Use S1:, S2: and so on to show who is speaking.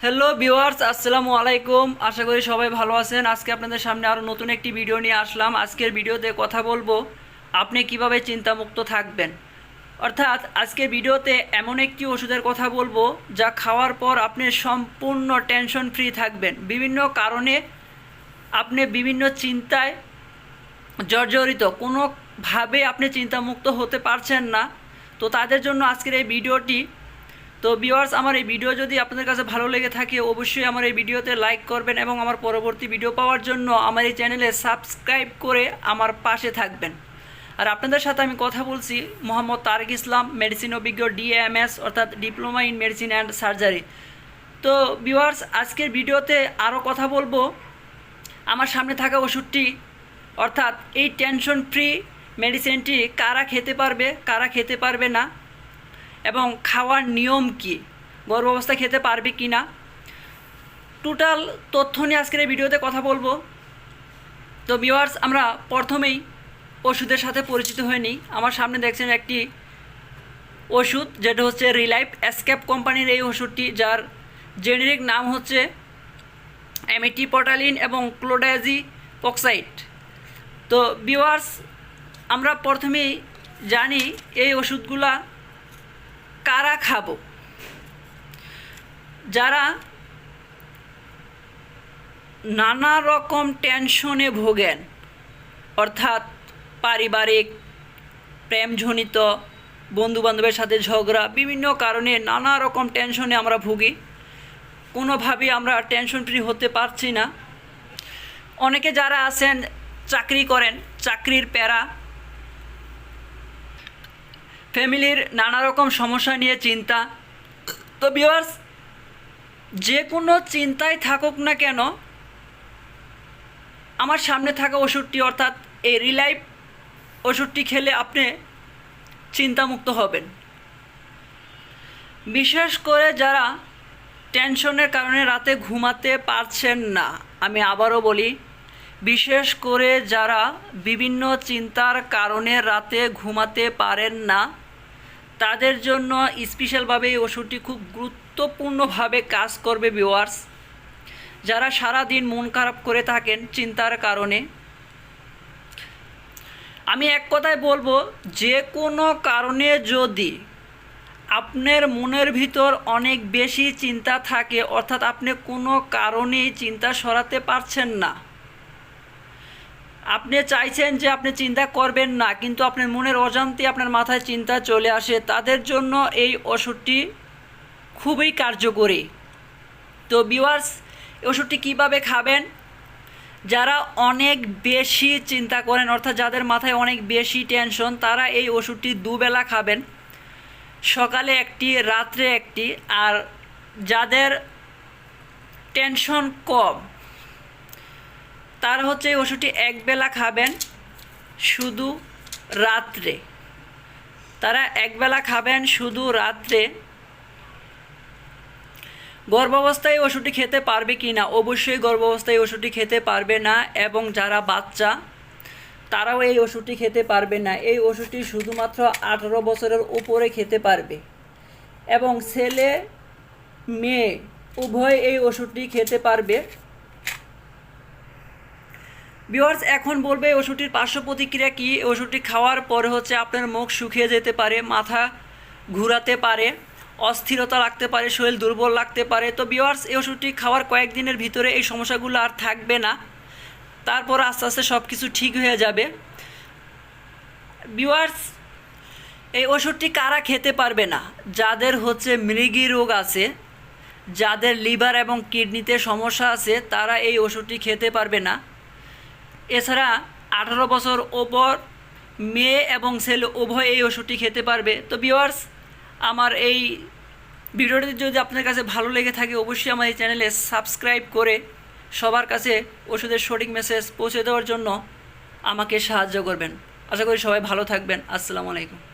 S1: Hello viewers, আসসালামু আলাইকুম। আশা করি সবাই ভালো আছেন। আজকে আপনাদের সামনে আরও নতুন একটি ভিডিও নিয়ে আসলাম। আজকের ভিডিওতে কথা বলবো আপনি কিভাবে চিন্তামুক্ত থাকবেন। অর্থাৎ আজকের ভিডিওতে এমন একটি ওষুধের কথা বলবো যা খাওয়ার পর আপনি সম্পূর্ণ টেনশন ফ্রি থাকবেন। বিভিন্ন কারণে আপনি বিভিন্ন চিন্তায় জর্জরিত, কোনোভাবে আপনি চিন্তামুক্ত হতে পারছেন না, তো তাদের জন্য আজকের এই ভিডিওটি। তো ভিউয়ার্স, আমার এই ভিডিও যদি আপনাদের কাছে ভালো লেগে থাকে অবশ্যই আমার এই ভিডিওতে লাইক করবেন এবং আমার পরবর্তী ভিডিও পাওয়ার জন্য আমার এই চ্যানেলে সাবস্ক্রাইব করে আমার পাশে থাকবেন। আর আপনাদের সাথে আমি কথা বলছি মোহাম্মদ তারেক ইসলাম, মেডিসিন অভিজ্ঞ DAMS অর্থাৎ diploma in medicine and surgery. তো ভিউয়ার্স, আজকের ভিডিওতে আরও কথা বলবো আমার সামনে থাকা ওষুধটি অর্থাৎ এই টেনশন ফ্রি মেডিসিনটি কারা খেতে পারবে, কারা খেতে পারবে না, এবং খাওয়ার নিয়ম কি, গর্ভাবস্থায় খেতে পারবে কি না, টোটাল তথ্য নিয়ে আজকের এই ভিডিওতে কথা বলবো। তো ভিউয়ার্স, আমরা প্রথমেই ওষুধের সাথে পরিচিত হয়ে নিই। আমার সামনে দেখছেন একটি ওষুধ, যেটা হচ্ছে রিলাইফ এসকেপ কোম্পানির এই ওষুধটি, যার জেনেরিক নাম হচ্ছে অ্যামিটিপোটালিন এবং ক্লোডাজিপক্সাইড। তো ভিউয়ার্স, আমরা প্রথমেই জানি এই ওষুধগুলা কারা খাবো। যারা নানা রকম টেনশনে ভোগেন, অর্থাৎ পারিবারিক, প্রেমজনিত, বন্ধুবান্ধবের সাথে ঝগড়া, বিভিন্ন কারণে নানা রকম টেনশনে আমরা ভুগি, কোনোভাবেই আমরা টেনশন ফ্রি হতে পারছি না। অনেকে যারা আছেন চাকরি করেন, চাকরির প্যারা, ফ্যামিলির নানা রকম সমস্যা নিয়ে চিন্তা। তো ভিউয়ার্স, যে কোনো চিন্তায় থাকুক না কেন, আমার সামনে থাকা ওষুধটি অর্থাৎ এই রিলাইফ ওষুধটি খেলে আপনি চিন্তামুক্ত হবেন। বিশেষ করে যারা টেনশনের কারণে রাতে ঘুমাতে পারছেন না, আমি আবারও বলি, বিশেষ করে যারা বিভিন্ন চিন্তার কারণে রাতে ঘুমাতে পারেন না, তাদের জন্য স্পেশালভাবে এই ওষুধটি খুব গুরুত্বপূর্ণভাবে কাজ করবে ভিউয়ার্স। যারা সারা দিন মন খারাপ করে থাকেন চিন্তার কারণে, আমি এক কথায় বলবো, যে কোনো কারণে যদি আপনার মনের ভিতর অনেক বেশি চিন্তা থাকে, অর্থাৎ আপনি কোনো কারণেই চিন্তা সরাতে পারছেন না, আপনি চাইছেন যে আপনি চিন্তা করবেন না, কিন্তু আপনার মনের অজান্তে আপনার মাথায় চিন্তা চলে আসে, তাদের জন্য এই ওষুধটি খুবই কার্যকরী। তো ভিউয়ার্স, এই ওষুধটি কীভাবে খাবেন? যারা অনেক বেশি চিন্তা করেন, অর্থাৎ যাদের মাথায় অনেক বেশি টেনশন, তারা এই ওষুধটি দুবেলা খাবেন, সকালে একটি, রাত্রে একটি। আর যাদের টেনশন কম, তারা হচ্ছে এই ওষুধটি একবেলা খাবেন, শুধু রাত্রে। তারা একবেলা খাবেন শুধু রাত্রে। গর্ভাবস্থায় ওষুধটি খেতে পারবে কি না? অবশ্যই গর্ভাবস্থায় ওষুধটি খেতে পারবে না, এবং যারা বাচ্চা তারাও এই ওষুধটি খেতে পারবে না। এই ওষুধটি শুধুমাত্র 18 বছরের উপরে খেতে পারবে, এবং ছেলে মেয়ে উভয় এই ওষুধটি খেতে পারবে। ভিউয়ার্স, এখন বলবে এই ওষুধটির পার্শ্ব প্রতিক্রিয়া কী। ওষুধটি খাওয়ার পরে হচ্ছে আপনার মুখ শুকিয়ে যেতে পারে, মাথা ঘুরাতে পারে, অস্থিরতা লাগতে পারে, শরীর দুর্বল লাগতে পারে। তো ভিউয়ার্স, এই ওষুধটি খাওয়ার কয়েকদিনের ভিতরে এই সমস্যাগুলো আর থাকবে না, তারপর আস্তে আস্তে সব কিছু ঠিক হয়ে যাবে। ভিউয়ার্স, এই ওষুধটি কারা খেতে পারবে না? যাদের হচ্ছে মৃগী রোগ আছে, যাদের লিভার এবং কিডনিতে সমস্যা আছে, তারা এই ওষুধটি খেতে পারবে না। এছাড়া 18 বছর ওপর মেয়ে এবং ছেলে উভয় এই ওষুধটি খেতে পারবে। তো ভিউয়ার্স, আমার এই ভিডিওটি যদি আপনার কাছে ভালো লেগে থাকে অবশ্যই আমার এই চ্যানেলে সাবস্ক্রাইব করে সবার কাছে ওষুধের সঠিক মেসেজ পৌঁছে দেওয়ার জন্য আমাকে সাহায্য করবেন। আশা করি সবাই ভালো থাকবেন। আসসালামু আলাইকুম।